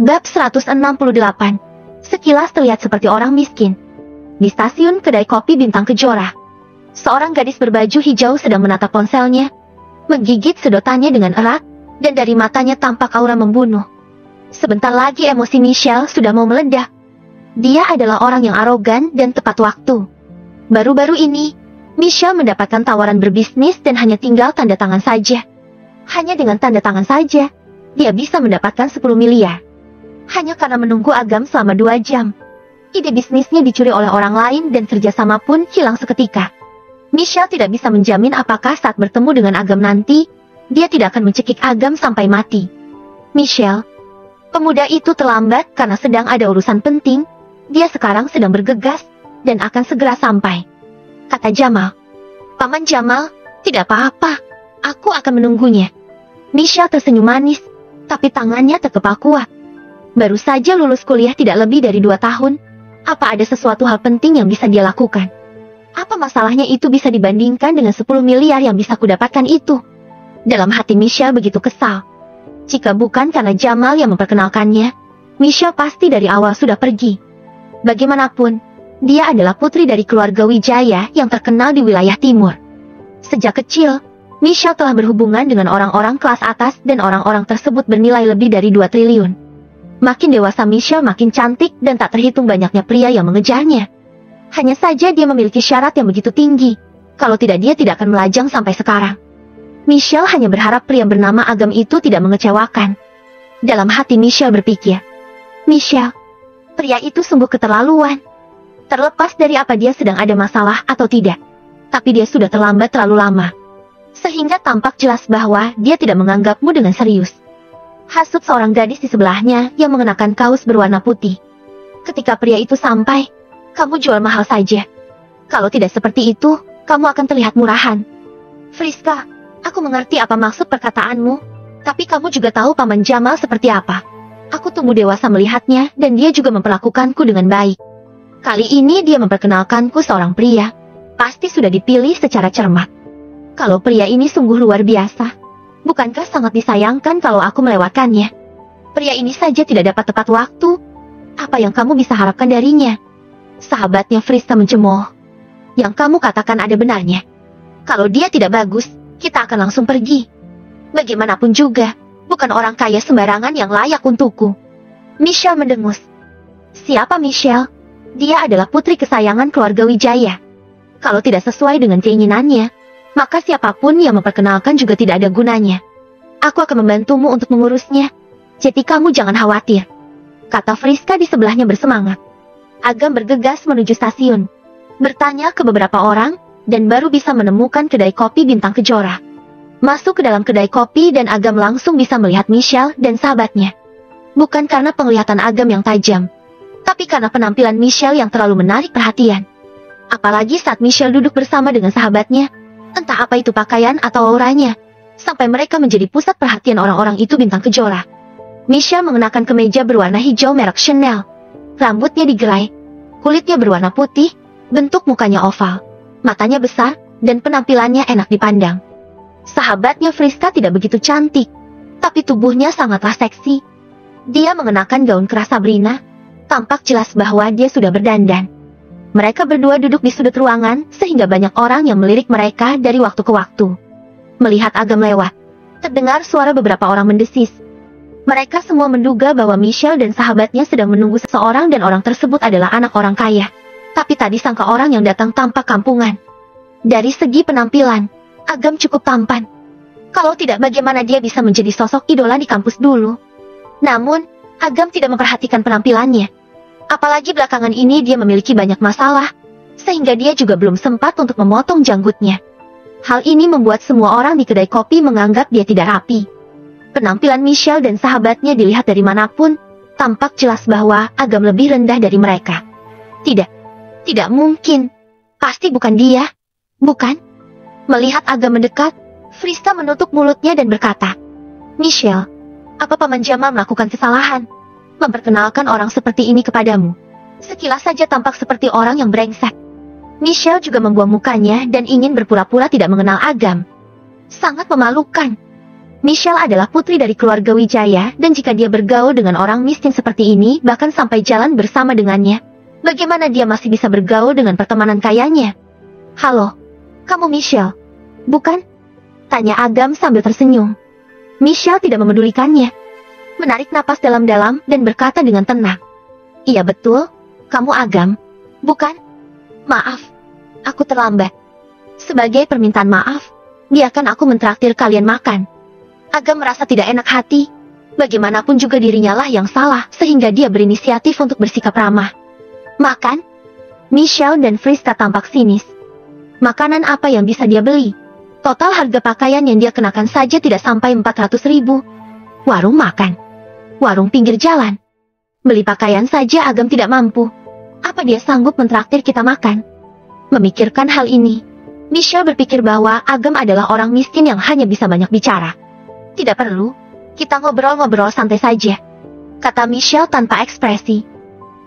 Bab 168. Sekilas terlihat seperti orang miskin. Di stasiun kedai kopi Bintang Kejora, seorang gadis berbaju hijau sedang menatap ponselnya, menggigit sedotannya dengan erat, dan dari matanya tampak aura membunuh. Sebentar lagi emosi Michelle sudah mau meledak. Dia adalah orang yang arogan dan tepat waktu. Baru-baru ini, Michelle mendapatkan tawaran berbisnis dan hanya tinggal tanda tangan saja. Hanya dengan tanda tangan saja, dia bisa mendapatkan 10 miliar. Hanya karena menunggu Agam selama 2 jam. Ide bisnisnya dicuri oleh orang lain dan kerjasama pun hilang seketika. Michelle tidak bisa menjamin apakah saat bertemu dengan Agam nanti, dia tidak akan mencekik Agam sampai mati. Michelle, pemuda itu terlambat karena sedang ada urusan penting. Dia sekarang sedang bergegas dan akan segera sampai, kata Jamal. Paman Jamal, tidak apa-apa. Aku akan menunggunya. Michelle tersenyum manis, tapi tangannya terkepal kuat. Baru saja lulus kuliah tidak lebih dari 2 tahun. Apa ada sesuatu hal penting yang bisa dia lakukan? Apa masalahnya itu bisa dibandingkan dengan 10 miliar yang bisa kudapatkan itu? Dalam hati Michelle begitu kesal. Jika bukan karena Jamal yang memperkenalkannya, Michelle pasti dari awal sudah pergi. Bagaimanapun, dia adalah putri dari keluarga Wijaya yang terkenal di wilayah timur. Sejak kecil, Michelle telah berhubungan dengan orang-orang kelas atas dan orang-orang tersebut bernilai lebih dari 2 triliun. Makin dewasa Michelle makin cantik dan tak terhitung banyaknya pria yang mengejarnya. Hanya saja dia memiliki syarat yang begitu tinggi. Kalau tidak dia tidak akan melajang sampai sekarang. Michelle hanya berharap pria bernama Agam itu tidak mengecewakan. Dalam hati Michelle berpikir, Michelle, pria itu sungguh keterlaluan. Terlepas dari apa dia sedang ada masalah atau tidak. Tapi dia sudah terlambat terlalu lama. Sehingga tampak jelas bahwa dia tidak menganggapmu dengan serius. Hasut seorang gadis di sebelahnya yang mengenakan kaos berwarna putih. Ketika pria itu sampai, kamu jual mahal saja. Kalau tidak seperti itu, kamu akan terlihat murahan. Friska, aku mengerti apa maksud perkataanmu, tapi kamu juga tahu Paman Jamal seperti apa. Aku tumbuh dewasa melihatnya dan dia juga memperlakukanku dengan baik. Kali ini dia memperkenalkanku seorang pria. Pasti sudah dipilih secara cermat. Kalau pria ini sungguh luar biasa. Bukankah sangat disayangkan kalau aku melewatkannya? Pria ini saja tidak dapat tepat waktu. Apa yang kamu bisa harapkan darinya? Sahabatnya Friska mencemooh. Yang kamu katakan ada benarnya. Kalau dia tidak bagus, kita akan langsung pergi. Bagaimanapun juga, bukan orang kaya sembarangan yang layak untukku. Michelle mendengus. Siapa Michelle? Dia adalah putri kesayangan keluarga Wijaya. Kalau tidak sesuai dengan keinginannya, maka siapapun yang memperkenalkan juga tidak ada gunanya. Aku akan membantumu untuk mengurusnya. Jadi kamu jangan khawatir, kata Friska di sebelahnya bersemangat. Agam bergegas menuju stasiun, bertanya ke beberapa orang, dan baru bisa menemukan kedai kopi Bintang Kejora. Masuk ke dalam kedai kopi dan Agam langsung bisa melihat Michelle dan sahabatnya. Bukan karena penglihatan Agam yang tajam, tapi karena penampilan Michelle yang terlalu menarik perhatian. Apalagi saat Michelle duduk bersama dengan sahabatnya. Entah apa itu pakaian atau auranya, sampai mereka menjadi pusat perhatian orang-orang itu Bintang Kejora. Michelle mengenakan kemeja berwarna hijau merek Chanel. Rambutnya digerai, kulitnya berwarna putih, bentuk mukanya oval, matanya besar, dan penampilannya enak dipandang. Sahabatnya Friska tidak begitu cantik, tapi tubuhnya sangatlah seksi. Dia mengenakan gaun keras Sabrina, tampak jelas bahwa dia sudah berdandan. Mereka berdua duduk di sudut ruangan, sehingga banyak orang yang melirik mereka dari waktu ke waktu. Melihat Agam lewat, terdengar suara beberapa orang mendesis. Mereka semua menduga bahwa Michelle dan sahabatnya sedang menunggu seseorang dan orang tersebut adalah anak orang kaya. Tapi tak disangka orang yang datang tampak kampungan. Dari segi penampilan, Agam cukup tampan. Kalau tidak bagaimana dia bisa menjadi sosok idola di kampus dulu. Namun, Agam tidak memperhatikan penampilannya. Apalagi belakangan ini dia memiliki banyak masalah, sehingga dia juga belum sempat untuk memotong janggutnya. Hal ini membuat semua orang di kedai kopi menganggap dia tidak rapi. Penampilan Michelle dan sahabatnya dilihat dari manapun, tampak jelas bahwa Agam lebih rendah dari mereka. Tidak mungkin. Pasti bukan dia. Bukan? Melihat Agam mendekat, Friska menutup mulutnya dan berkata, Michelle, apa Paman Jamal melakukan kesalahan? Memperkenalkan orang seperti ini kepadamu. Sekilas saja tampak seperti orang yang brengsek. Michelle juga membuang mukanya dan ingin berpura-pura tidak mengenal Agam. Sangat memalukan. Michelle adalah putri dari keluarga Wijaya, dan jika dia bergaul dengan orang miskin seperti ini, bahkan sampai jalan bersama dengannya, bagaimana dia masih bisa bergaul dengan pertemanan kayanya? Halo, kamu Michelle, bukan? Tanya Agam sambil tersenyum. Michelle tidak memedulikannya. Menarik napas dalam-dalam dan berkata dengan tenang. Iya betul, kamu Agam, bukan? Maaf, aku terlambat. Sebagai permintaan maaf, biarkan aku mentraktir kalian makan. Agam merasa tidak enak hati. Bagaimanapun juga dirinya lah yang salah, sehingga dia berinisiatif untuk bersikap ramah. Makan? Michelle dan Friska tampak sinis. Makanan apa yang bisa dia beli? Total harga pakaian yang dia kenakan saja tidak sampai 400.000. Warung makan. Warung pinggir jalan. Beli pakaian saja Agam tidak mampu. Apa dia sanggup mentraktir kita makan? Memikirkan hal ini, Michelle berpikir bahwa Agam adalah orang miskin yang hanya bisa banyak bicara. Tidak perlu, kita ngobrol-ngobrol santai saja, kata Michelle tanpa ekspresi.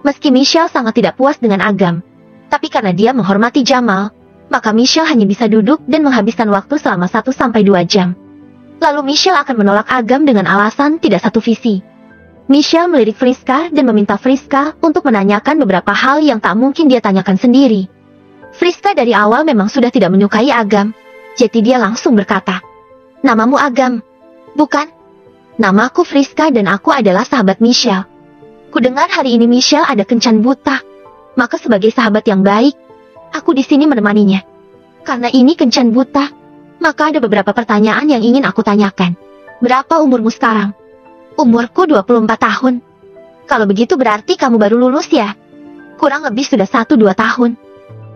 Meski Michelle sangat tidak puas dengan Agam, tapi karena dia menghormati Jamal, maka Michelle hanya bisa duduk dan menghabiskan waktu selama 1-2 jam. Lalu Michelle akan menolak Agam dengan alasan tidak satu visi. Michelle melirik Friska dan meminta Friska untuk menanyakan beberapa hal yang tak mungkin dia tanyakan sendiri. Friska dari awal memang sudah tidak menyukai Agam, jadi dia langsung berkata, "Namamu Agam, bukan? Namaku Friska dan aku adalah sahabat Michelle. Kudengar hari ini Michelle ada kencan buta. Maka sebagai sahabat yang baik, aku di sini menemaninya. Karena ini kencan buta, maka ada beberapa pertanyaan yang ingin aku tanyakan. Berapa umurmu sekarang?" "Umurku 24 tahun. Kalau begitu berarti kamu baru lulus ya?" "Kurang lebih sudah 1-2 tahun."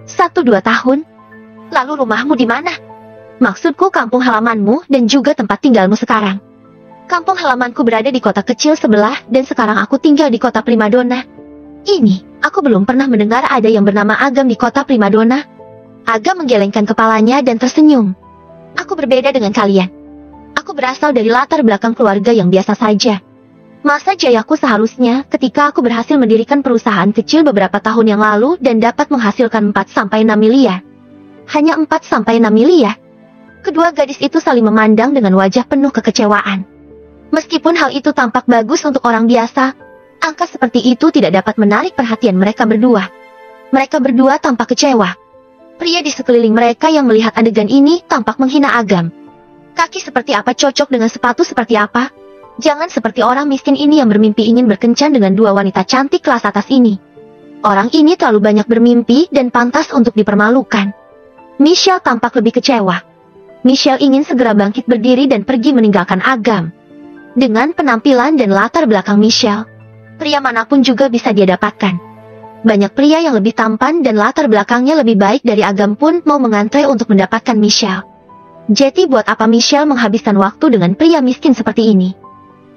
1-2 tahun? Lalu rumahmu di mana?" "Maksudku kampung halamanmu dan juga tempat tinggalmu sekarang." "Kampung halamanku berada di kota kecil sebelah dan sekarang aku tinggal di kota Primadona." "Ini, aku belum pernah mendengar ada yang bernama Agam di kota Primadona." Agam menggelengkan kepalanya dan tersenyum. "Aku berbeda dengan kalian. Aku berasal dari latar belakang keluarga yang biasa saja. Masa jayaku seharusnya ketika aku berhasil mendirikan perusahaan kecil beberapa tahun yang lalu dan dapat menghasilkan 4-6 miliar. Hanya 4-6 miliar?" Kedua gadis itu saling memandang dengan wajah penuh kekecewaan. Meskipun hal itu tampak bagus untuk orang biasa, angka seperti itu tidak dapat menarik perhatian mereka berdua. Mereka berdua tampak kecewa. Pria di sekeliling mereka yang melihat adegan ini tampak menghina Agam. Kaki seperti apa cocok dengan sepatu seperti apa? Jangan seperti orang miskin ini yang bermimpi ingin berkencan dengan dua wanita cantik kelas atas ini. Orang ini terlalu banyak bermimpi dan pantas untuk dipermalukan. Michelle tampak lebih kecewa. Michelle ingin segera bangkit berdiri dan pergi meninggalkan Agam. Dengan penampilan dan latar belakang Michelle, pria manapun juga bisa dia dapatkan. Banyak pria yang lebih tampan dan latar belakangnya lebih baik dari Agam pun mau mengantre untuk mendapatkan Michelle. Jadi buat apa Michelle menghabiskan waktu dengan pria miskin seperti ini?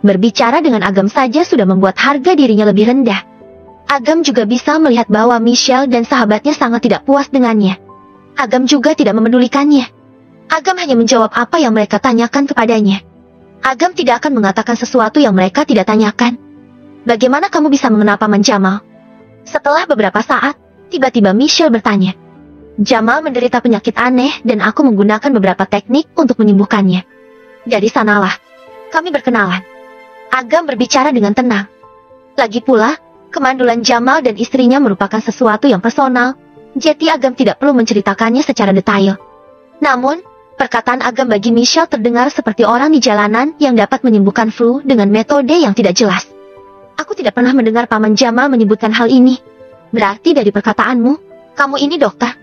Berbicara dengan Agam saja sudah membuat harga dirinya lebih rendah. Agam juga bisa melihat bahwa Michelle dan sahabatnya sangat tidak puas dengannya. Agam juga tidak memedulikannya. Agam hanya menjawab apa yang mereka tanyakan kepadanya. Agam tidak akan mengatakan sesuatu yang mereka tidak tanyakan. "Bagaimana kamu bisa mengenal Paman Jamal?" Setelah beberapa saat, tiba-tiba Michelle bertanya. "Jamal menderita penyakit aneh dan aku menggunakan beberapa teknik untuk menyembuhkannya. Dari sanalah kami berkenalan." Agam berbicara dengan tenang. Lagi pula, kemandulan Jamal dan istrinya merupakan sesuatu yang personal, jadi Agam tidak perlu menceritakannya secara detail. Namun, perkataan Agam bagi Michelle terdengar seperti orang di jalanan yang dapat menyembuhkan flu dengan metode yang tidak jelas. "Aku tidak pernah mendengar Paman Jamal menyebutkan hal ini. Berarti dari perkataanmu, kamu ini dokter?"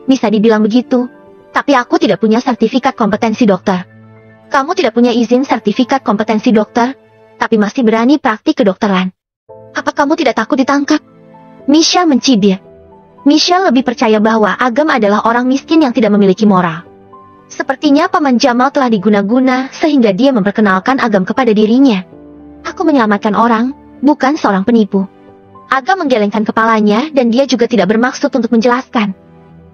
"Bisa dibilang begitu, tapi aku tidak punya sertifikat kompetensi dokter." "Kamu tidak punya izin sertifikat kompetensi dokter, tapi masih berani praktik kedokteran. Apa kamu tidak takut ditangkap?" Michelle mencibir. Michelle lebih percaya bahwa Agam adalah orang miskin yang tidak memiliki moral. Sepertinya Paman Jamal telah diguna-guna sehingga dia memperkenalkan Agam kepada dirinya. "Aku menyelamatkan orang, bukan seorang penipu." Agam menggelengkan kepalanya dan dia juga tidak bermaksud untuk menjelaskan.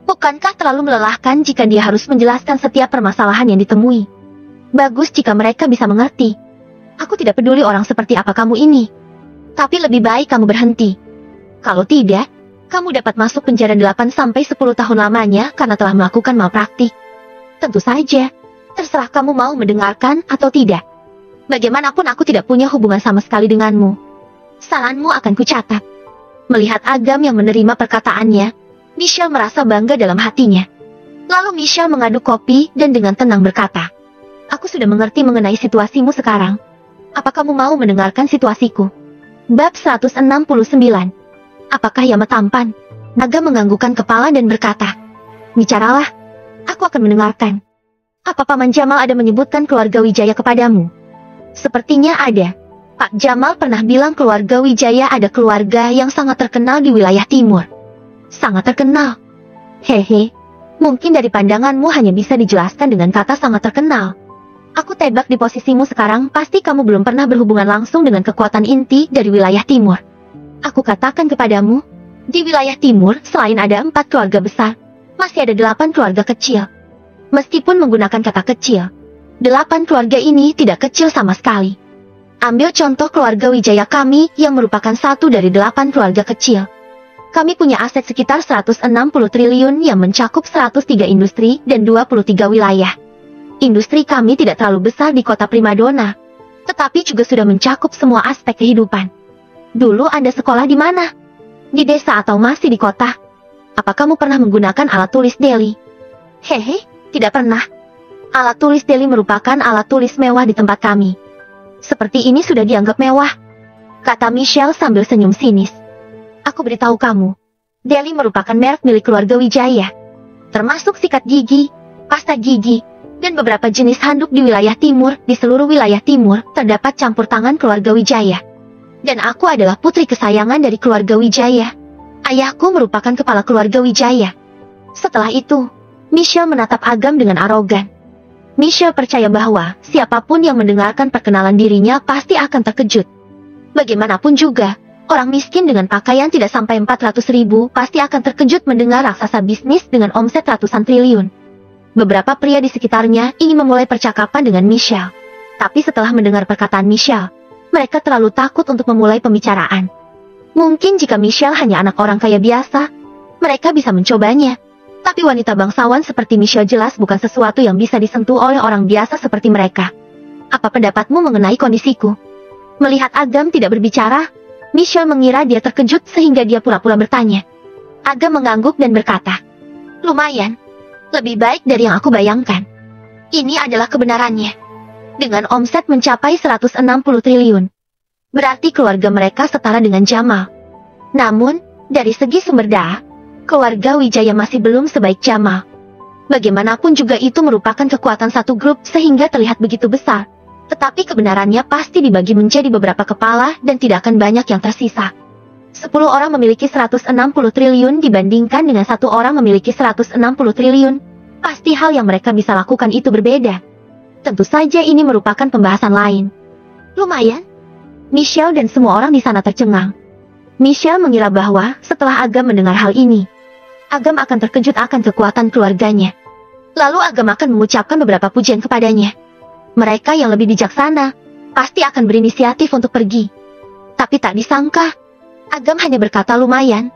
Bukankah terlalu melelahkan jika dia harus menjelaskan setiap permasalahan yang ditemui? Bagus jika mereka bisa mengerti. "Aku tidak peduli orang seperti apa kamu ini. Tapi lebih baik kamu berhenti. Kalau tidak, kamu dapat masuk penjara 8-10 tahun lamanya karena telah melakukan malpraktik." "Tentu saja. Terserah kamu mau mendengarkan atau tidak. Bagaimanapun aku tidak punya hubungan sama sekali denganmu. Saranmu akan kucatat. Melihat Agam yang menerima perkataannya, Michelle merasa bangga dalam hatinya. Lalu Michelle mengaduk kopi dan dengan tenang berkata, "Aku sudah mengerti mengenai situasimu sekarang. Apa kamu mau mendengarkan situasiku?" Bab 169. Apakah Yama tampan? Agam menganggukkan kepala dan berkata, "Bicaralah. Aku akan mendengarkan. Apa Paman Jamal ada menyebutkan keluarga Wijaya kepadamu?" "Sepertinya ada. Pak Jamal pernah bilang keluarga Wijaya ada keluarga yang sangat terkenal di wilayah timur." "Sangat terkenal?" "Hehe. Mungkin dari pandanganmu hanya bisa dijelaskan dengan kata sangat terkenal. Aku tebak di posisimu sekarang pasti kamu belum pernah berhubungan langsung dengan kekuatan inti dari wilayah timur. Aku katakan kepadamu, di wilayah timur selain ada 4 keluarga besar, masih ada 8 keluarga kecil. Meskipun menggunakan kata kecil, 8 keluarga ini tidak kecil sama sekali. Ambil contoh keluarga Wijaya kami yang merupakan satu dari 8 keluarga kecil. Kami punya aset sekitar 160 triliun yang mencakup 103 industri dan 23 wilayah. Industri kami tidak terlalu besar di kota primadona, tetapi juga sudah mencakup semua aspek kehidupan. Dulu Anda sekolah di mana? Di desa atau masih di kota? Apa kamu pernah menggunakan alat tulis Delhi?" "Hehe. Tidak pernah. Alat tulis Delhi merupakan alat tulis mewah di tempat kami." "Seperti ini sudah dianggap mewah," kata Michelle sambil senyum sinis. "Aku beritahu kamu, Delhi merupakan merek milik keluarga Wijaya. Termasuk sikat gigi, pasta gigi, dan beberapa jenis handuk di wilayah timur. Di seluruh wilayah timur terdapat campur tangan keluarga Wijaya. Dan aku adalah putri kesayangan dari keluarga Wijaya. Ayahku merupakan kepala keluarga Wijaya." Setelah itu, Michelle menatap Agam dengan arogan. Michelle percaya bahwa siapapun yang mendengarkan perkenalan dirinya pasti akan terkejut. Bagaimanapun juga, orang miskin dengan pakaian tidak sampai 400.000 pasti akan terkejut mendengar raksasa bisnis dengan omset ratusan triliun. Beberapa pria di sekitarnya ingin memulai percakapan dengan Michelle. Tapi setelah mendengar perkataan Michelle, mereka terlalu takut untuk memulai pembicaraan. Mungkin jika Michelle hanya anak orang kaya biasa, mereka bisa mencobanya. Tapi wanita bangsawan seperti Michelle jelas bukan sesuatu yang bisa disentuh oleh orang biasa seperti mereka. "Apa pendapatmu mengenai kondisiku?" Melihat Agam tidak berbicara, Michelle mengira dia terkejut sehingga dia pura-pura bertanya. Agam mengangguk dan berkata, "Lumayan. Lebih baik dari yang aku bayangkan. Ini adalah kebenarannya. Dengan omset mencapai 160 triliun. Berarti keluarga mereka setara dengan Jamal. Namun, dari segi sumber daya, keluarga Wijaya masih belum sebaik Jamal. Bagaimanapun juga itu merupakan kekuatan satu grup sehingga terlihat begitu besar. Tetapi kebenarannya pasti dibagi menjadi beberapa kepala dan tidak akan banyak yang tersisa. 10 orang memiliki 160 triliun dibandingkan dengan 1 orang memiliki 160 triliun. Pasti hal yang mereka bisa lakukan itu berbeda. Tentu saja ini merupakan pembahasan lain." "Lumayan?" Michelle dan semua orang di sana tercengang. Michelle mengira bahwa setelah Agam mendengar hal ini, Agam akan terkejut akan kekuatan keluarganya. Lalu Agam akan mengucapkan beberapa pujian kepadanya. Mereka yang lebih bijaksana pasti akan berinisiatif untuk pergi. Tapi tak disangka, Agam hanya berkata lumayan.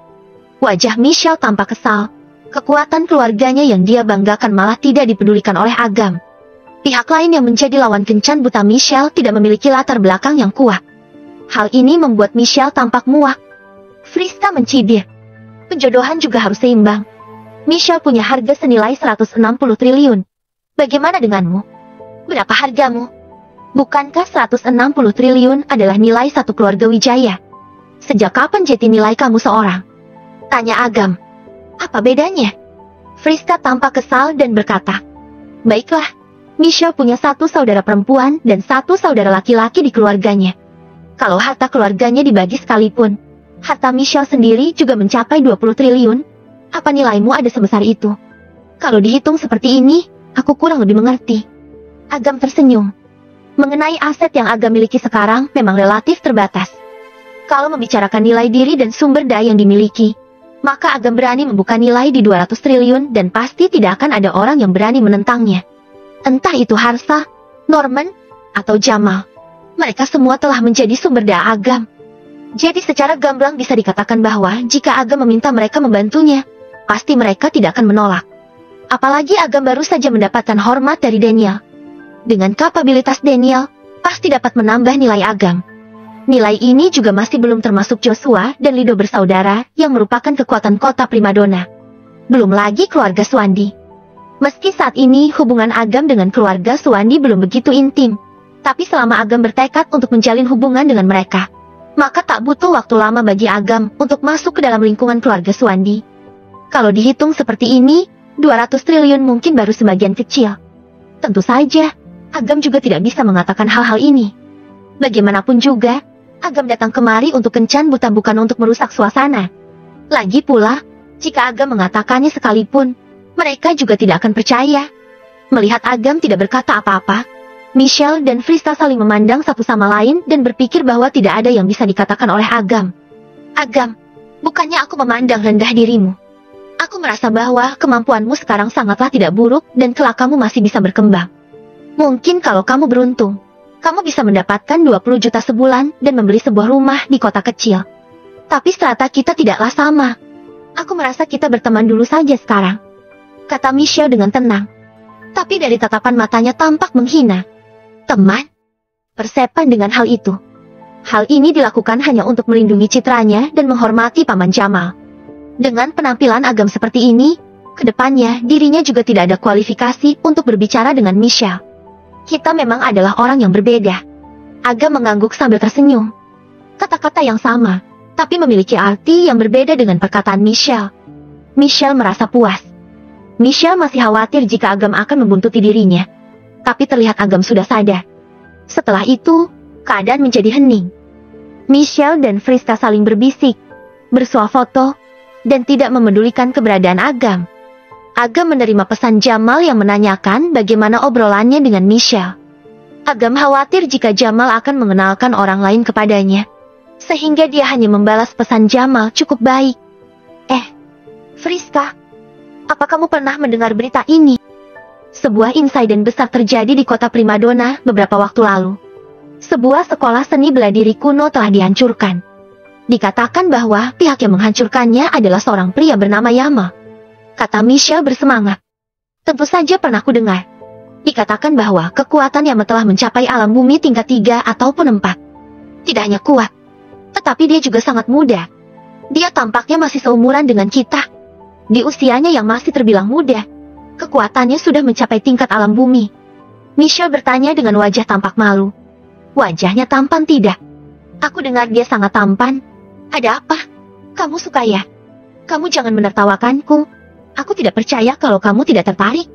Wajah Michelle tampak kesal. Kekuatan keluarganya yang dia banggakan malah tidak dipedulikan oleh Agam. Pihak lain yang menjadi lawan kencan buta Michelle tidak memiliki latar belakang yang kuat. Hal ini membuat Michelle tampak muak. Friska mencibir. Penjodohan juga harus seimbang. Michelle punya harga senilai 160 triliun. Bagaimana denganmu? Berapa hargamu? Bukankah 160 triliun adalah nilai satu keluarga Wijaya? Sejak kapan jati nilai kamu seorang? Tanya Agam. Apa bedanya? Friska tampak kesal dan berkata, "Baiklah, Michelle punya 1 saudara perempuan dan 1 saudara laki-laki di keluarganya. Kalau harta keluarganya dibagi sekalipun, harta Michelle sendiri juga mencapai 20 triliun. Apa nilaimu ada sebesar itu? Kalau dihitung seperti ini, aku kurang lebih mengerti." Agam tersenyum. Mengenai aset yang Agam miliki sekarang memang relatif terbatas. Kalau membicarakan nilai diri dan sumber daya yang dimiliki, maka Agam berani membuka nilai di 200 triliun dan pasti tidak akan ada orang yang berani menentangnya. Entah itu Harsa, Norman, atau Jamal. Mereka semua telah menjadi sumber daya Agam. Jadi secara gamblang bisa dikatakan bahwa jika Agam meminta mereka membantunya, pasti mereka tidak akan menolak. Apalagi Agam baru saja mendapatkan hormat dari Daniel, Dengan kapabilitas Daniel, pasti dapat menambah nilai Agam. Nilai ini juga masih belum termasuk Joshua dan Lido bersaudara yang merupakan kekuatan kota primadona. Belum lagi keluarga Suwandi. Meski saat ini hubungan Agam dengan keluarga Suwandi belum begitu intim, tapi selama Agam bertekad untuk menjalin hubungan dengan mereka, maka tak butuh waktu lama bagi Agam untuk masuk ke dalam lingkungan keluarga Suwandi. Kalau dihitung seperti ini, 200 triliun mungkin baru sebagian kecil. Tentu saja, Agam juga tidak bisa mengatakan hal-hal ini. Bagaimanapun juga, Agam datang kemari untuk kencan buta bukan untuk merusak suasana. Lagi pula, jika Agam mengatakannya sekalipun, mereka juga tidak akan percaya. Melihat Agam tidak berkata apa-apa, Michelle dan Friska saling memandang satu sama lain dan berpikir bahwa tidak ada yang bisa dikatakan oleh Agam. Agam, bukannya aku memandang rendah dirimu. Aku merasa bahwa kemampuanmu sekarang sangatlah tidak buruk dan kelak kamu masih bisa berkembang. Mungkin kalau kamu beruntung, kamu bisa mendapatkan 20 juta sebulan dan membeli sebuah rumah di kota kecil. Tapi strata kita tidaklah sama. Aku merasa kita berteman dulu saja sekarang, kata Michelle dengan tenang. Tapi dari tatapan matanya tampak menghina. Teman? Persepan dengan hal itu. Hal ini dilakukan hanya untuk melindungi citranya dan menghormati Paman Jamal. Dengan penampilan Agam seperti ini, kedepannya dirinya juga tidak ada kualifikasi untuk berbicara dengan Michelle. Kita memang adalah orang yang berbeda. Agam mengangguk sambil tersenyum. Kata-kata yang sama, tapi memiliki arti yang berbeda dengan perkataan Michelle. Michelle merasa puas. Michelle masih khawatir jika Agam akan membuntuti dirinya. Tapi terlihat Agam sudah sadar. Setelah itu, keadaan menjadi hening. Michelle dan Friska saling berbisik, bersuah foto, dan tidak memedulikan keberadaan Agam. Agam menerima pesan Jamal yang menanyakan bagaimana obrolannya dengan Michelle. Agam khawatir jika Jamal akan mengenalkan orang lain kepadanya, sehingga dia hanya membalas pesan Jamal cukup baik. Friska, apa kamu pernah mendengar berita ini? Sebuah insiden besar terjadi di kota primadona beberapa waktu lalu. Sebuah sekolah seni bela diri kuno telah dihancurkan. Dikatakan bahwa pihak yang menghancurkannya adalah seorang pria bernama Yama, kata Michelle bersemangat. Tentu saja pernah ku dengar. Dikatakan bahwa kekuatan Yama telah mencapai alam bumi tingkat 3 ataupun 4. Tidak hanya kuat, tetapi dia juga sangat muda. Dia tampaknya masih seumuran dengan kita. Di usianya yang masih terbilang muda, kekuatannya sudah mencapai tingkat alam bumi. Michelle bertanya dengan wajah tampak malu. Wajahnya tampan tidak? Aku dengar dia sangat tampan. Ada apa? Kamu suka ya? Kamu jangan menertawakanku. Aku tidak percaya kalau kamu tidak tertarik.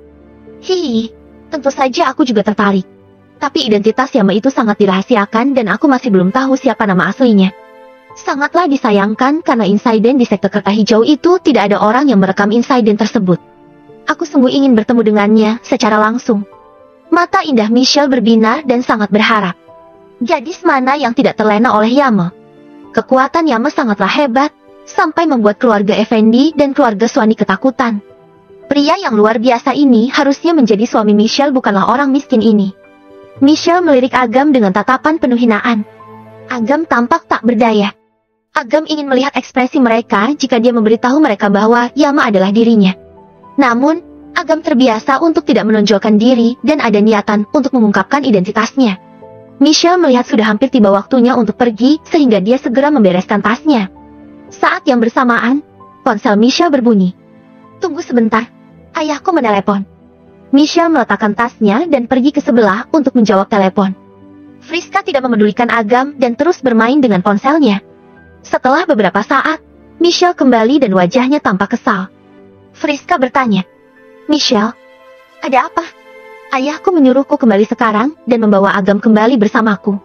Hihi, tentu saja aku juga tertarik. Tapi identitas Yama itu sangat dirahasiakan dan aku masih belum tahu siapa nama aslinya. Sangatlah disayangkan karena insiden di sektor kertas hijau itu tidak ada orang yang merekam insiden tersebut. Aku sungguh ingin bertemu dengannya secara langsung. Mata indah Michelle berbinar dan sangat berharap. Gadis mana yang tidak terlena oleh Yama? Kekuatan Yama sangatlah hebat, sampai membuat keluarga Effendi dan keluarga Suwandi ketakutan. Pria yang luar biasa ini harusnya menjadi suami Michelle, bukanlah orang miskin ini. Michelle melirik Agam dengan tatapan penuh hinaan. Agam tampak tak berdaya. Agam ingin melihat ekspresi mereka jika dia memberitahu mereka bahwa Yama adalah dirinya. Namun, Agam terbiasa untuk tidak menonjolkan diri dan ada niatan untuk mengungkapkan identitasnya. Michelle melihat sudah hampir tiba waktunya untuk pergi sehingga dia segera membereskan tasnya. Saat yang bersamaan, ponsel Michelle berbunyi. Tunggu sebentar, ayahku menelepon. Michelle meletakkan tasnya dan pergi ke sebelah untuk menjawab telepon. Friska tidak memedulikan Agam dan terus bermain dengan ponselnya. Setelah beberapa saat, Michelle kembali dan wajahnya tampak kesal. Friska bertanya, Michelle, ada apa? Ayahku menyuruhku kembali sekarang dan membawa Agam kembali bersamaku.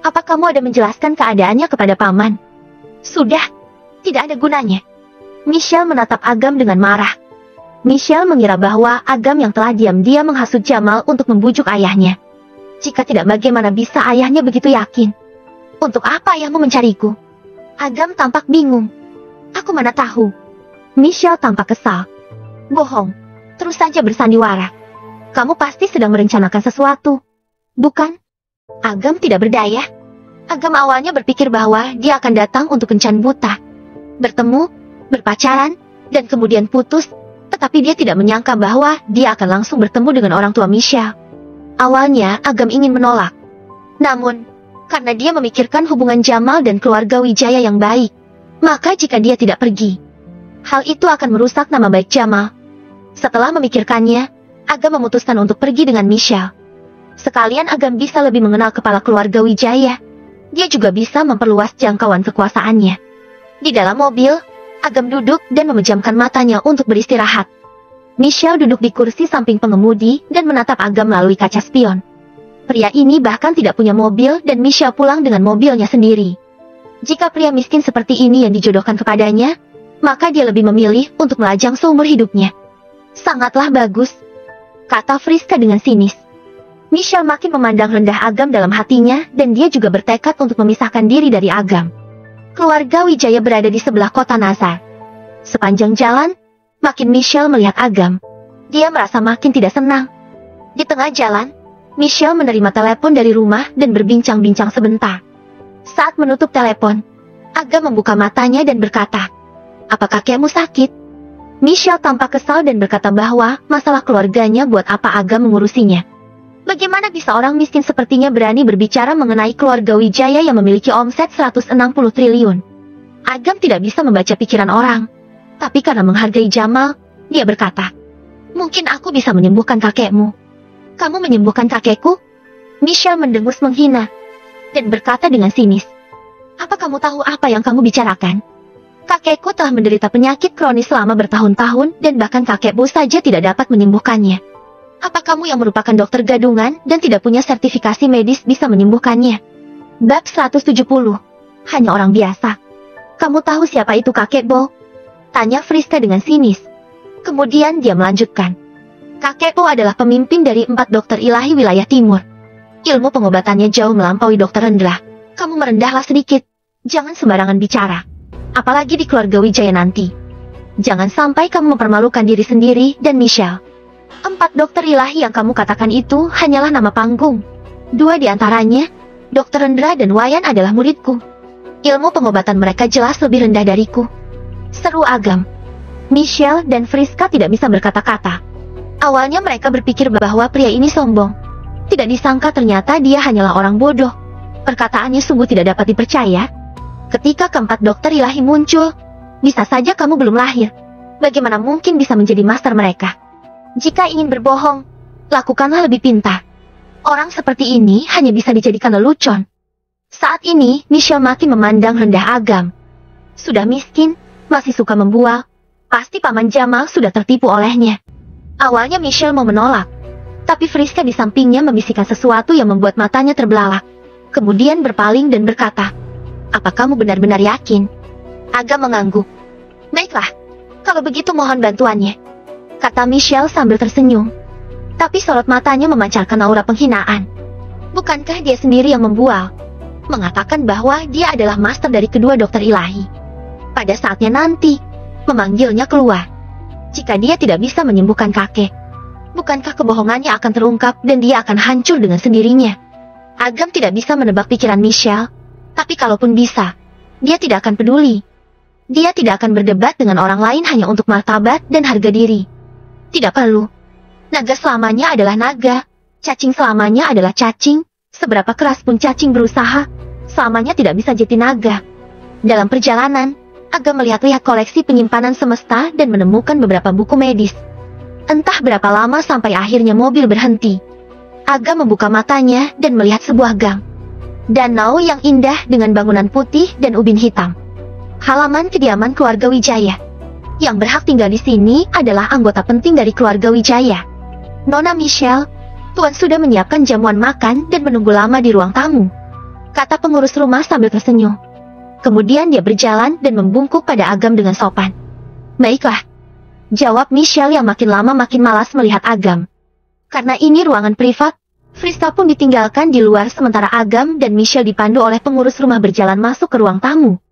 Apa kamu ada menjelaskan keadaannya kepada paman? Sudah. Tidak ada gunanya. Michelle menatap Agam dengan marah. Michelle mengira bahwa Agam yang telah diam-diam menghasut Jamal untuk membujuk ayahnya. Jika tidak, bagaimana bisa ayahnya begitu yakin? Untuk apa ayahmu mencariku? Agam tampak bingung. Aku mana tahu. Michelle tampak kesal. Bohong. Terus saja bersandiwara. Kamu pasti sedang merencanakan sesuatu, bukan? Agam tidak berdaya. Agam awalnya berpikir bahwa dia akan datang untuk kencan buta. Bertemu, berpacaran, dan kemudian putus, tetapi dia tidak menyangka bahwa dia akan langsung bertemu dengan orang tua Michelle. Awalnya, Agam ingin menolak. Namun, karena dia memikirkan hubungan Jamal dan keluarga Wijaya yang baik, maka jika dia tidak pergi, hal itu akan merusak nama baik Jamal. Setelah memikirkannya, Agam memutuskan untuk pergi dengan Michelle. Sekalian Agam bisa lebih mengenal kepala keluarga Wijaya. Dia juga bisa memperluas jangkauan kekuasaannya. Di dalam mobil, Agam duduk dan memejamkan matanya untuk beristirahat. Michelle duduk di kursi samping pengemudi dan menatap Agam melalui kaca spion. Pria ini bahkan tidak punya mobil dan Michelle pulang dengan mobilnya sendiri. Jika pria miskin seperti ini yang dijodohkan kepadanya, maka dia lebih memilih untuk melajang seumur hidupnya. Sangatlah bagus, kata Friska dengan sinis. Michelle makin memandang rendah Agam dalam hatinya dan dia juga bertekad untuk memisahkan diri dari Agam. Keluarga Wijaya berada di sebelah kota Nazar. Sepanjang jalan, makin Michelle melihat Agam, dia merasa makin tidak senang. Di tengah jalan, Michelle menerima telepon dari rumah dan berbincang-bincang sebentar. Saat menutup telepon, Agam membuka matanya dan berkata, "Apa kakekmu sakit?" Michelle tampak kesal dan berkata bahwa masalah keluarganya buat apa Agam mengurusinya. Bagaimana bisa orang miskin sepertinya berani berbicara mengenai keluarga Wijaya yang memiliki omset 160 triliun? Agam tidak bisa membaca pikiran orang. Tapi karena menghargai Jamal, dia berkata, "Mungkin aku bisa menyembuhkan kakekmu." "Kamu menyembuhkan kakekku?" Michelle mendengus menghina dan berkata dengan sinis, "Apa kamu tahu apa yang kamu bicarakan? Kakekku telah menderita penyakit kronis selama bertahun-tahun dan bahkan kakekmu saja tidak dapat menyembuhkannya. Apa kamu yang merupakan dokter gadungan dan tidak punya sertifikasi medis bisa menyembuhkannya?" Bab 170. Hanya orang biasa. "Kamu tahu siapa itu kakek Bo?" tanya Friska dengan sinis. Kemudian dia melanjutkan, "Kakekku adalah pemimpin dari 4 dokter ilahi wilayah timur. Ilmu pengobatannya jauh melampaui dokter Rendra. Kamu merendahlah sedikit. Jangan sembarangan bicara. Apalagi di keluarga Wijaya nanti. Jangan sampai kamu mempermalukan diri sendiri dan Michelle. 4 dokter ilahi yang kamu katakan itu hanyalah nama panggung. 2 di antaranya, Dokter Rendra dan Wayan adalah muridku. Ilmu pengobatan mereka jelas lebih rendah dariku," seru Agam. Michelle dan Friska tidak bisa berkata-kata. Awalnya mereka berpikir bahwa pria ini sombong. Tidak disangka ternyata dia hanyalah orang bodoh. Perkataannya sungguh tidak dapat dipercaya. Ketika keempat dokter ilahi muncul, "Bisa saja kamu belum lahir. Bagaimana mungkin bisa menjadi master mereka? Jika ingin berbohong, lakukanlah lebih pintar. Orang seperti ini hanya bisa dijadikan lelucon." Saat ini, Michelle makin memandang rendah Agam. Sudah miskin, masih suka membual, pasti Paman Jamal sudah tertipu olehnya. Awalnya Michelle mau menolak, tapi Friska di sampingnya membisikkan sesuatu yang membuat matanya terbelalak. Kemudian berpaling dan berkata, "Apa kamu benar-benar yakin?" Agam mengangguk. "Baiklah, kalau begitu mohon bantuannya," kata Michelle sambil tersenyum. Tapi sorot matanya memancarkan aura penghinaan. Bukankah dia sendiri yang membual? Mengatakan bahwa dia adalah master dari kedua dokter ilahi. Pada saatnya nanti, memanggilnya keluar. Jika dia tidak bisa menyembuhkan kakek, bukankah kebohongannya akan terungkap dan dia akan hancur dengan sendirinya? Agam tidak bisa menebak pikiran Michelle, tapi kalaupun bisa, dia tidak akan peduli. Dia tidak akan berdebat dengan orang lain hanya untuk martabat dan harga diri. Tidak perlu. Naga selamanya adalah naga, cacing selamanya adalah cacing. Seberapa keras pun cacing berusaha, selamanya tidak bisa jadi naga. Dalam perjalanan, Agam melihat-lihat koleksi penyimpanan semesta dan menemukan beberapa buku medis. Entah berapa lama sampai akhirnya mobil berhenti. Agam membuka matanya dan melihat sebuah gang. Danau yang indah dengan bangunan putih dan ubin hitam. Halaman kediaman keluarga Wijaya. Yang berhak tinggal di sini adalah anggota penting dari keluarga Wijaya. "Nona Michelle, Tuan sudah menyiapkan jamuan makan dan menunggu lama di ruang tamu," kata pengurus rumah sambil tersenyum. Kemudian dia berjalan dan membungkuk pada Agam dengan sopan. "Baiklah," jawab Michelle yang makin lama makin malas melihat Agam. Karena ini ruangan privat, Friska pun ditinggalkan di luar sementara Agam dan Michelle dipandu oleh pengurus rumah berjalan masuk ke ruang tamu.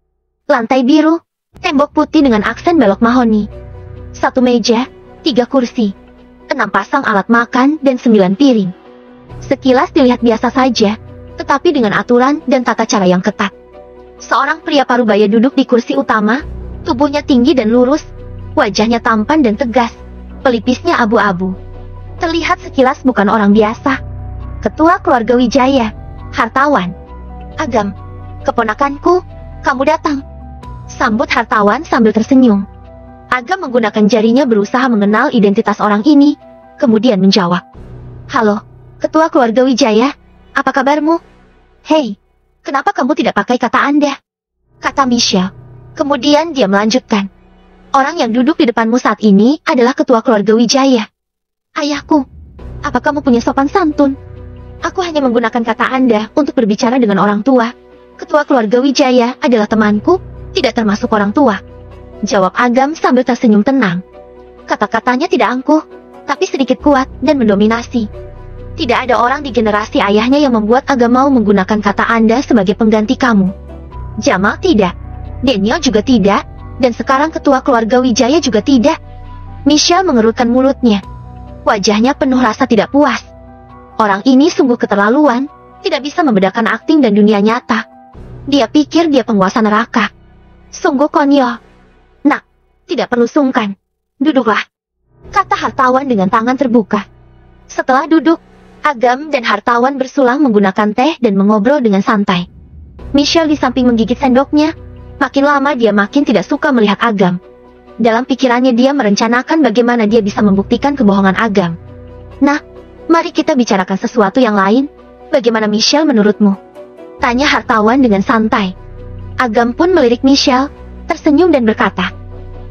Lantai biru, tembok putih dengan aksen belok mahoni. 1 meja, 3 kursi, 6 pasang alat makan dan 9 piring. Sekilas dilihat biasa saja, tetapi dengan aturan dan tata cara yang ketat. Seorang pria parubaya duduk di kursi utama, tubuhnya tinggi dan lurus, wajahnya tampan dan tegas, pelipisnya abu-abu. Terlihat sekilas bukan orang biasa. Ketua Keluarga Wijaya, hartawan. Agam, keponakanku, kamu datang. Sambut hartawan sambil tersenyum. Agam menggunakan jarinya berusaha mengenal identitas orang ini, kemudian menjawab. Halo, Ketua Keluarga Wijaya, apa kabarmu? Hei, kenapa kamu tidak pakai kata Anda? Kata Michelle. Kemudian dia melanjutkan. Orang yang duduk di depanmu saat ini adalah Ketua Keluarga Wijaya. Ayahku, apa kamu punya sopan santun? Aku hanya menggunakan kata Anda untuk berbicara dengan orang tua. Ketua Keluarga Wijaya adalah temanku, tidak termasuk orang tua. Jawab Agam sambil tersenyum tenang. Kata-katanya tidak angkuh, tapi sedikit kuat dan mendominasi. Tidak ada orang di generasi ayahnya yang membuat Agam mau menggunakan kata Anda sebagai pengganti kamu. Jamal tidak. Daniel juga tidak. Dan sekarang Ketua Keluarga Wijaya juga tidak. Michelle mengerutkan mulutnya. Wajahnya penuh rasa tidak puas. Orang ini sungguh keterlaluan, tidak bisa membedakan akting dan dunia nyata. Dia pikir dia penguasa neraka. Sungguh konyol. Nak, tidak perlu sungkan. Duduklah, kata hartawan dengan tangan terbuka. Setelah duduk, Agam dan hartawan bersulang menggunakan teh dan mengobrol dengan santai. Michelle di samping menggigit sendoknya. Makin lama dia makin tidak suka melihat Agam. Dalam pikirannya dia merencanakan bagaimana dia bisa membuktikan kebohongan Agam. Nah, mari kita bicarakan sesuatu yang lain. Bagaimana Michelle menurutmu? Tanya hartawan dengan santai. Agam pun melirik Michelle, tersenyum dan berkata,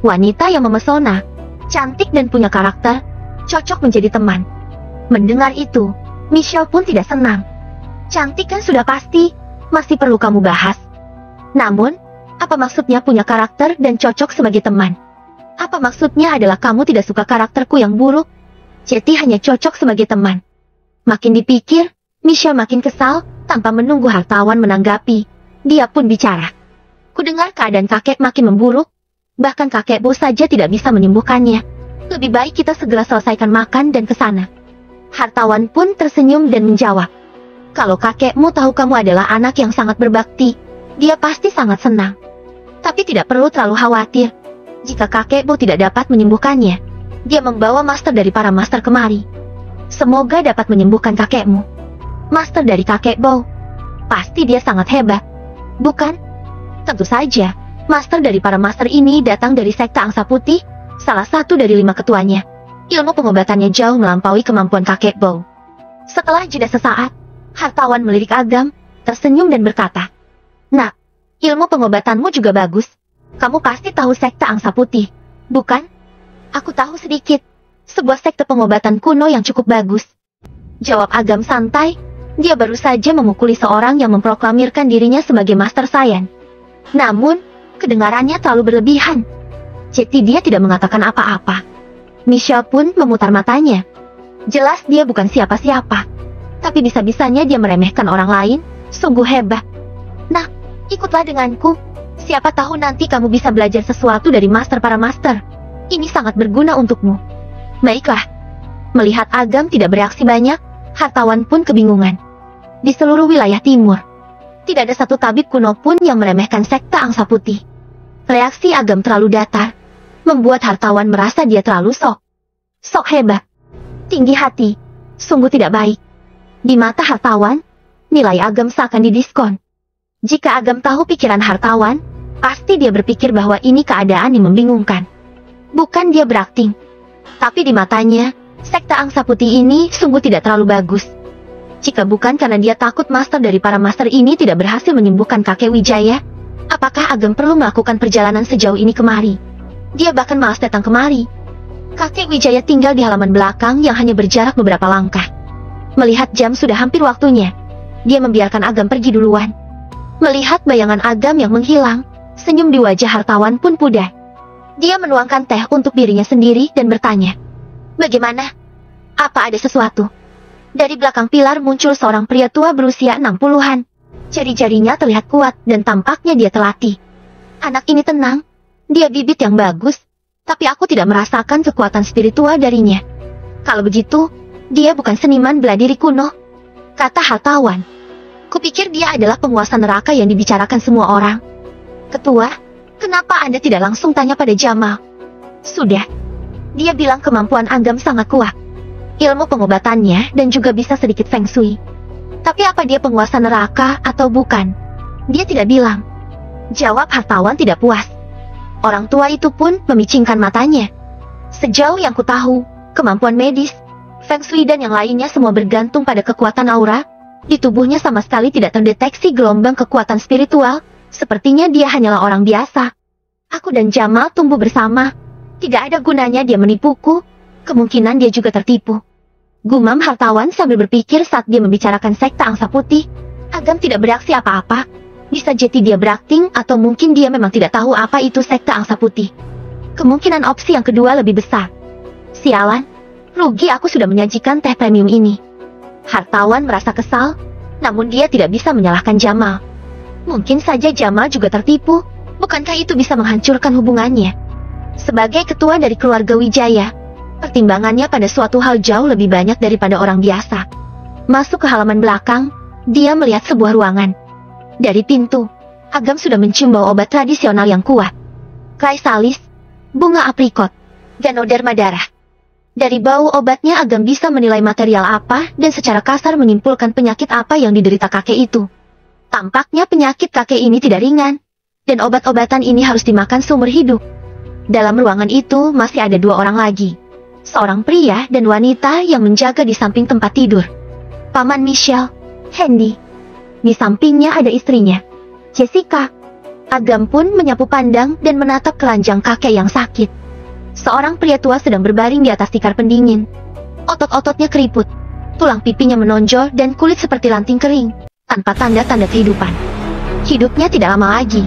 wanita yang memesona, cantik dan punya karakter, cocok menjadi teman. Mendengar itu, Michelle pun tidak senang. Cantik kan sudah pasti, masih perlu kamu bahas. Namun, apa maksudnya punya karakter dan cocok sebagai teman? Apa maksudnya adalah kamu tidak suka karakterku yang buruk? Jadi hanya cocok sebagai teman. Makin dipikir, Michelle makin kesal, tanpa menunggu hartawan menanggapi. Dia pun bicara. Kudengar keadaan kakek makin memburuk. Bahkan kakek Bo saja tidak bisa menyembuhkannya. Lebih baik kita segera selesaikan makan dan kesana. Hartawan pun tersenyum dan menjawab. Kalau kakekmu tahu kamu adalah anak yang sangat berbakti, dia pasti sangat senang. Tapi tidak perlu terlalu khawatir. Jika kakek Bo tidak dapat menyembuhkannya, dia membawa master dari para master kemari. Semoga dapat menyembuhkan kakekmu. Master dari kakek Bo. Pasti dia sangat hebat. Bukan? Tentu saja, master dari para master ini datang dari sekte Angsa Putih, salah satu dari 5 ketuanya. Ilmu pengobatannya jauh melampaui kemampuan kakek Bo. Setelah jeda sesaat, hartawan melirik Agam, tersenyum dan berkata, Nak, ilmu pengobatanmu juga bagus. Kamu pasti tahu sekte Angsa Putih, bukan? Aku tahu sedikit. Sebuah sekte pengobatan kuno yang cukup bagus. Jawab Agam santai. Dia baru saja memukuli seorang yang memproklamirkan dirinya sebagai Master Saiyan. Namun, kedengarannya terlalu berlebihan. Jadi dia tidak mengatakan apa-apa. Michelle pun memutar matanya. Jelas dia bukan siapa-siapa. Tapi bisa-bisanya dia meremehkan orang lain. Sungguh hebat. Nah, ikutlah denganku. Siapa tahu nanti kamu bisa belajar sesuatu dari master para master. Ini sangat berguna untukmu. Baiklah. Melihat Agam tidak bereaksi banyak, hartawan pun kebingungan. Di seluruh wilayah timur, tidak ada satu tabib kuno pun yang meremehkan sekte Angsa Putih. Reaksi Agam terlalu datar, membuat hartawan merasa dia terlalu sok hebat, tinggi hati, sungguh tidak baik. Di mata hartawan, nilai Agam seakan didiskon. Jika Agam tahu pikiran hartawan, pasti dia berpikir bahwa ini keadaan yang membingungkan. Bukan dia berakting. Tapi di matanya, sekte Angsa Putih ini sungguh tidak terlalu bagus. Jika bukan karena dia takut master dari para master ini tidak berhasil menyembuhkan kakek Wijaya, apakah Agam perlu melakukan perjalanan sejauh ini kemari? Dia bahkan malas datang kemari. Kakek Wijaya tinggal di halaman belakang yang hanya berjarak beberapa langkah. Melihat jam sudah hampir waktunya, dia membiarkan Agam pergi duluan. Melihat bayangan Agam yang menghilang, senyum di wajah hartawan pun pudar. Dia menuangkan teh untuk dirinya sendiri dan bertanya, bagaimana? Apa ada sesuatu? Dari belakang pilar muncul seorang pria tua berusia 60-an. Jari-jarinya terlihat kuat dan tampaknya dia terlatih. Anak ini tenang. Dia bibit yang bagus. Tapi aku tidak merasakan kekuatan spiritual darinya. Kalau begitu, dia bukan seniman bela diri kuno, kata hartawan. Kupikir dia adalah penguasa neraka yang dibicarakan semua orang. Ketua, kenapa Anda tidak langsung tanya pada Jamal? Sudah. Dia bilang kemampuan Agam sangat kuat. ilmu pengobatannya, dan juga bisa sedikit feng shui. Tapi apa dia penguasa neraka atau bukan? Dia tidak bilang. Jawab hartawan tidak puas. Orang tua itu pun memicingkan matanya. Sejauh yang ku tahu, kemampuan medis, feng shui dan yang lainnya semua bergantung pada kekuatan aura. Di tubuhnya sama sekali tidak terdeteksi gelombang kekuatan spiritual. Sepertinya dia hanyalah orang biasa. Aku dan Jamal tumbuh bersama. Tidak ada gunanya dia menipuku. Kemungkinan dia juga tertipu. Gumam hartawan sambil berpikir saat dia membicarakan sekte angsa putih. Agam tidak bereaksi apa-apa. Bisa jadi dia berakting atau mungkin dia memang tidak tahu apa itu sekte angsa putih. Kemungkinan opsi yang kedua lebih besar. Sialan, rugi aku sudah menyajikan teh premium ini. Hartawan merasa kesal, namun dia tidak bisa menyalahkan Jamal. Mungkin saja Jamal juga tertipu. Bukankah itu bisa menghancurkan hubungannya? Sebagai ketua dari keluarga Wijaya, pertimbangannya pada suatu hal jauh lebih banyak daripada orang biasa. Masuk ke halaman belakang, dia melihat sebuah ruangan. Dari pintu, Agam sudah mencium bau obat tradisional yang kuat. Chrysalis, bunga aprikot, Ganoderma darah. Dari bau obatnya Agam bisa menilai material apa dan secara kasar menyimpulkan penyakit apa yang diderita kakek itu. Tampaknya penyakit kakek ini tidak ringan, dan obat-obatan ini harus dimakan seumur hidup. Dalam ruangan itu masih ada dua orang lagi. Seorang pria dan wanita yang menjaga di samping tempat tidur. Paman Michelle, Hendy. Di sampingnya ada istrinya, Jessica. Agam pun menyapu pandang dan menatap keranjang kakek yang sakit. Seorang pria tua sedang berbaring di atas tikar pendingin. Otot-ototnya keriput, tulang pipinya menonjol dan kulit seperti ranting kering, tanpa tanda-tanda kehidupan. Hidupnya tidak lama lagi.